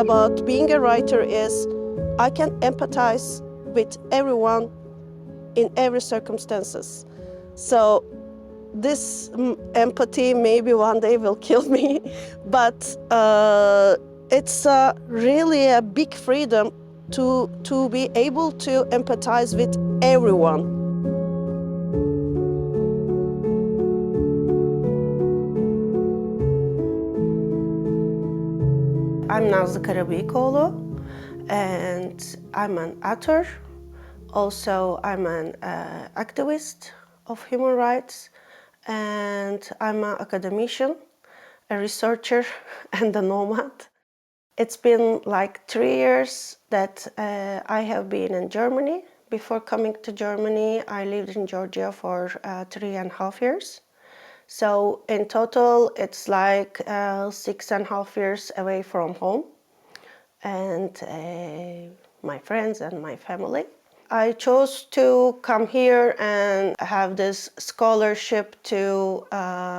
about being a writer is I can empathize with everyone in every circumstances. So this empathy maybe one day will kill me, but it's really a big freedom to be able to empathize with everyone. I'm Nazli Karabıyıkoglu, and I'm an author. Also, I'm an activist of human rights, and I'm an academician, a researcher, and a nomad. It's been like 3 years that I have been in Germany. Before coming to Germany, I lived in Georgia for 3.5 years. So in total, it's like 6.5 years away from home and my friends and my family. I chose to come here and have this scholarship to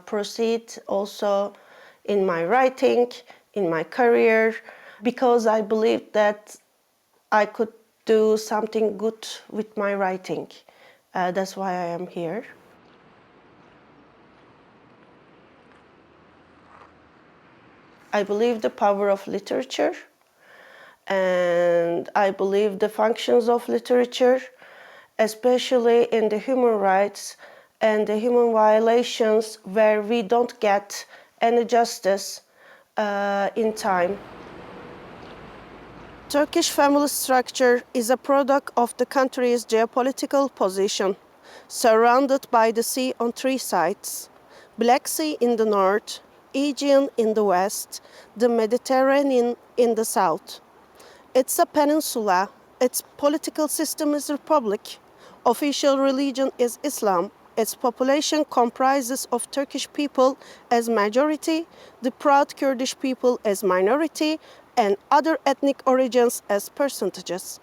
proceed also in my writing, in my career, because I believed that I could do something good with my writing. That's why I am here. I believe the power of literature, and I believe the functions of literature, especially in the human rights and the human violations where we don't get any justice in time. Turkish family structure is a product of the country's geopolitical position, surrounded by the sea on 3 sides: Black Sea in the north, Aegean in the west, the Mediterranean in the south. It's a peninsula. Its political system is republic. Official religion is Islam. Its population comprises of Turkish people as majority, the proud Kurdish people as minority, and other ethnic origins as percentages.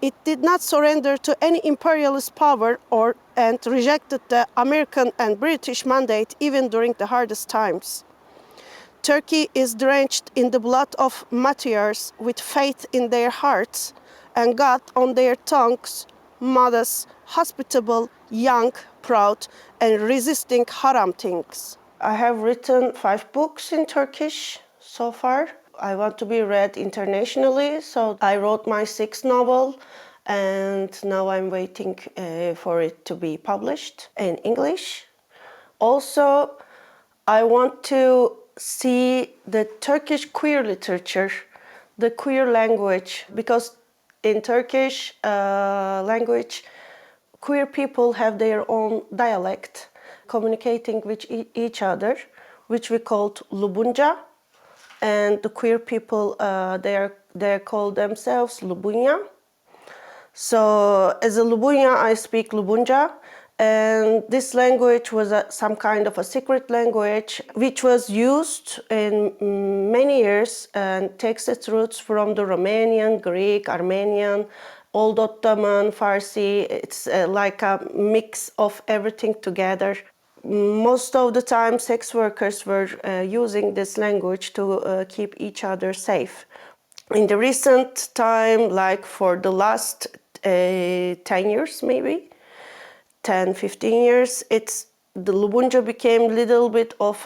It did not surrender to any imperialist power and rejected the American and British mandate even during the hardest times. Turkey is drenched in the blood of martyrs with faith in their hearts and God on their tongues, modest, hospitable, young, proud, and resisting haram things. I have written 5 books in Turkish so far. I want to be read internationally, so I wrote my 6th novel, and now I'm waiting for it to be published in English. Also, I want to see the Turkish queer literature, the queer language, because in Turkish language, queer people have their own dialect, communicating with each other, which we called Lubunca. And the queer people, they call themselves Lubunca. So as a Lubunca, I speak Lubunca, and this language was some kind of a secret language which was used in many years and takes its roots from the Romanian, Greek, Armenian, Old Ottoman, Farsi. It's like a mix of everything together. Most of the time, sex workers were using this language to keep each other safe. In the recent time, like for the last 10 years maybe, 10, 15 years, the Lubunca became a little bit of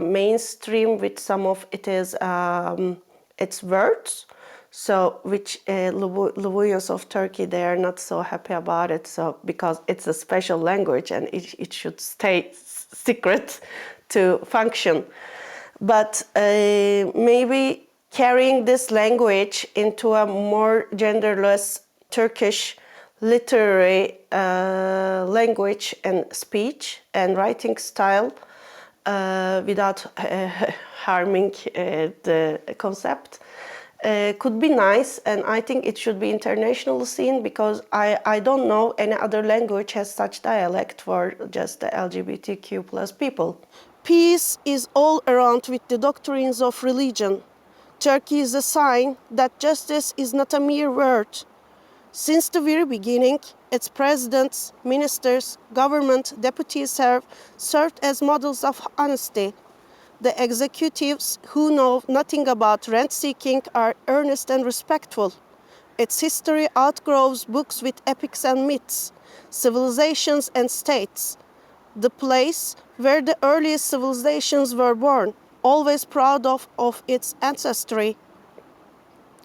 mainstream with some of its words. So, which Lubunyas of Turkey, they are not so happy about it. So, because it's a special language and it should stay secret to function. But maybe carrying this language into a more genderless Turkish literary language and speech and writing style without harming the concept could be nice, and I think it should be internationally seen, because I don't know any other language has such dialect for just the LGBTQ plus people. Peace is all around with the doctrines of religion. Turkey is a sign that justice is not a mere word. Since the very beginning, its presidents, ministers, government deputies have served as models of honesty. The executives who know nothing about rent-seeking are earnest and respectful. Its history outgrows books with epics and myths, civilizations and states. The place where the earliest civilizations were born, always proud of its ancestry.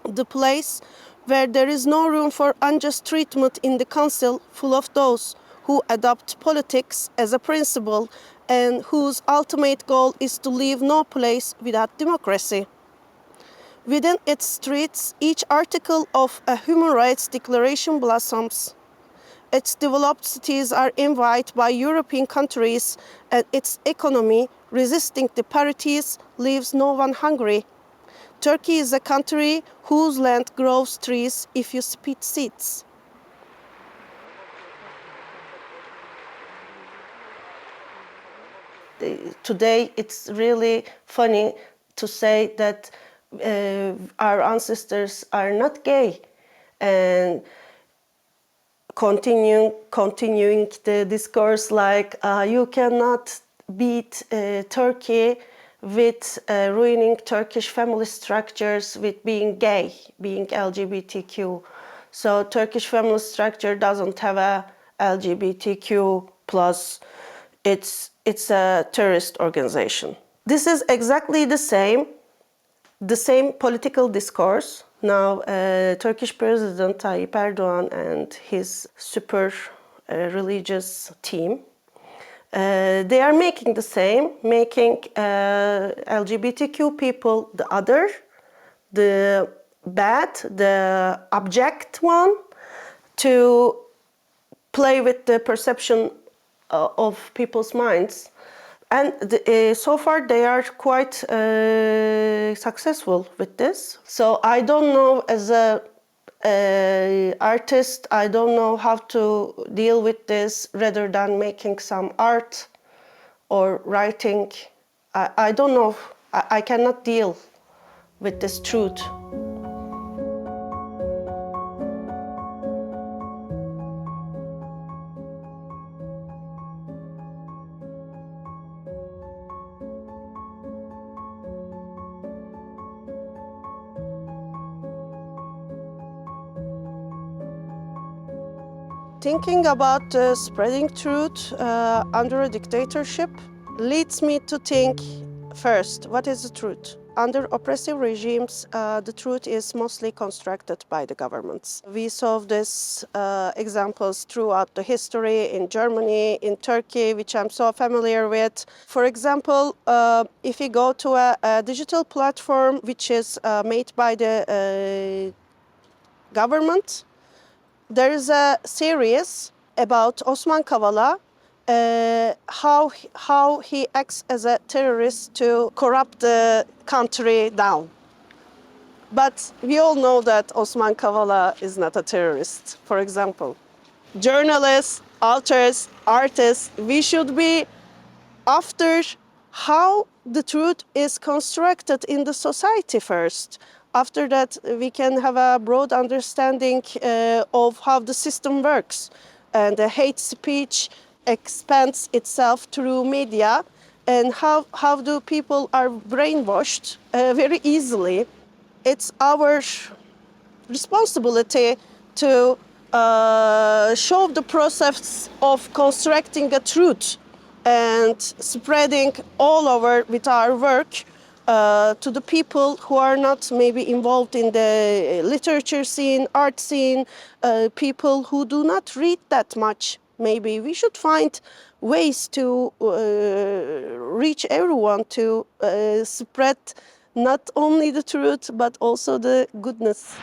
The place where there is no room for unjust treatment in the council, full of those who adopt politics as a principle and whose ultimate goal is to leave no place without democracy. Within its streets, each article of a human rights declaration blossoms. Its developed cities are envied by European countries, and its economy, resisting the parities, leaves no one hungry. Turkey is a country whose land grows trees if you spit seeds. Today, it's really funny to say that our ancestors are not gay, and continuing the discourse like you cannot beat Turkey with ruining Turkish family structures with being gay, being LGBTQ. So Turkish family structure doesn't have a LGBTQ plus. It's a terrorist organization. This is exactly the same political discourse. Now, Turkish President Tayyip Erdoğan and his super religious team, they are making the same, making LGBTQ people the other, the bad, the abject one, to play with the perception of people's minds. And so far they are quite successful with this. So I don't know, as a artist, I don't know how to deal with this rather than making some art or writing. I don't know, I cannot deal with this truth. Thinking about spreading truth under a dictatorship leads me to think first, what is the truth? Under oppressive regimes, the truth is mostly constructed by the governments. We saw these examples throughout the history in Germany, in Turkey, which I'm so familiar with. For example, if you go to a digital platform which is made by the government, there is a series about Osman Kavala, how he acts as a terrorist to corrupt the country down. But we all know that Osman Kavala is not a terrorist, for example. Journalists, authors, artists, we should be after how the truth is constructed in the society first. After that, we can have a broad understanding of how the system works. And the hate speech expands itself through media, and how do people are brainwashed very easily. It's our responsibility to show the process of constructing a truth and spreading all over with our work to the people who are not maybe involved in the literature scene, art scene, people who do not read that much. Maybe we should find ways to reach everyone, to spread not only the truth but also the goodness.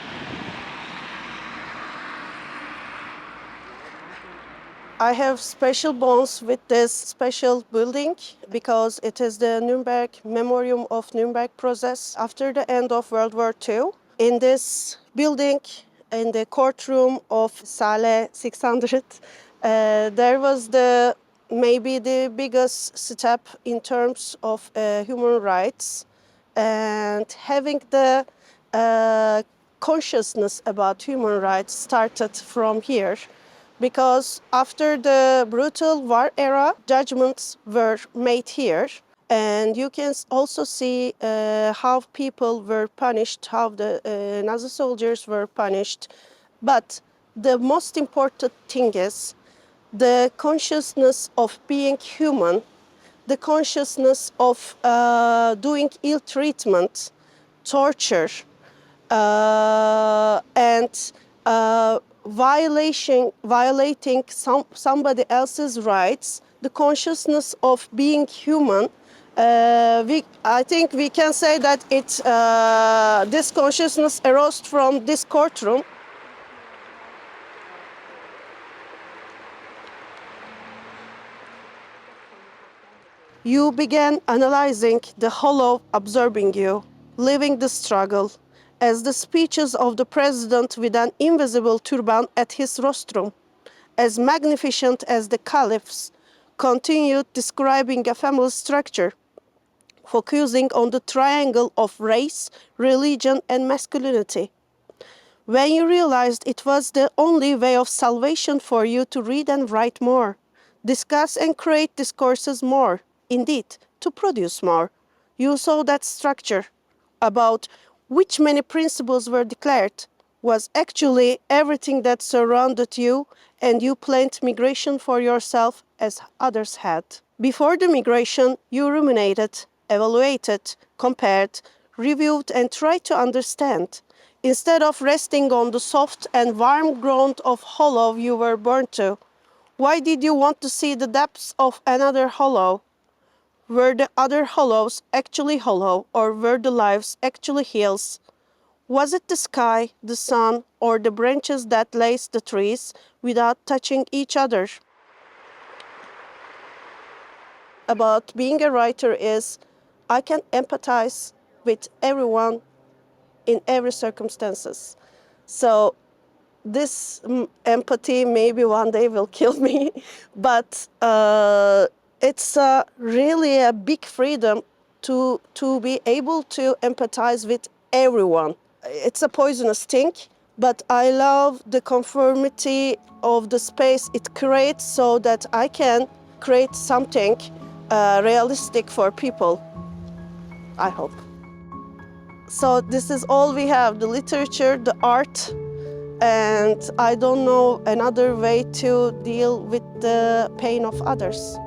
I have special bonds with this special building because it is the Nuremberg Memoriam of Nuremberg process after the end of World War II. In this building, in the courtroom of Saale 600, there was maybe the biggest step in terms of human rights, and having the consciousness about human rights started from here. Because after the brutal war era, judgments were made here. And you can also see how people were punished, how the Nazi soldiers were punished. But the most important thing is the consciousness of being human, the consciousness of doing ill treatment, torture, and violating somebody else's rights, the consciousness of being human. I think we can say that this consciousness arose from this courtroom. You began analyzing the hollow observing you, living the struggle, as the speeches of the president with an invisible turban at his rostrum, as magnificent as the caliphs, continued describing a family structure, focusing on the triangle of race, religion, and masculinity. When you realized it was the only way of salvation for you to read and write more, discuss and create discourses more, indeed, to produce more, you saw that structure, about which many principles were declared, was actually everything that surrounded you, and you planned migration for yourself as others had. Before the migration, you ruminated, evaluated, compared, reviewed, and tried to understand, instead of resting on the soft and warm ground of hollow you were born to. Why did you want to see the depths of another hollow? Were the other hollows actually hollow, or were the lives actually hills? Was it the sky, the sun, or the branches that laced the trees without touching each other? About being a writer is I can empathize with everyone in every circumstances. So this empathy maybe one day will kill me, but it's really a big freedom to be able to empathize with everyone. It's a poisonous thing, but I love the conformity of the space it creates so that I can create something realistic for people, I hope. So this is all we have, the literature, the art, and I don't know another way to deal with the pain of others.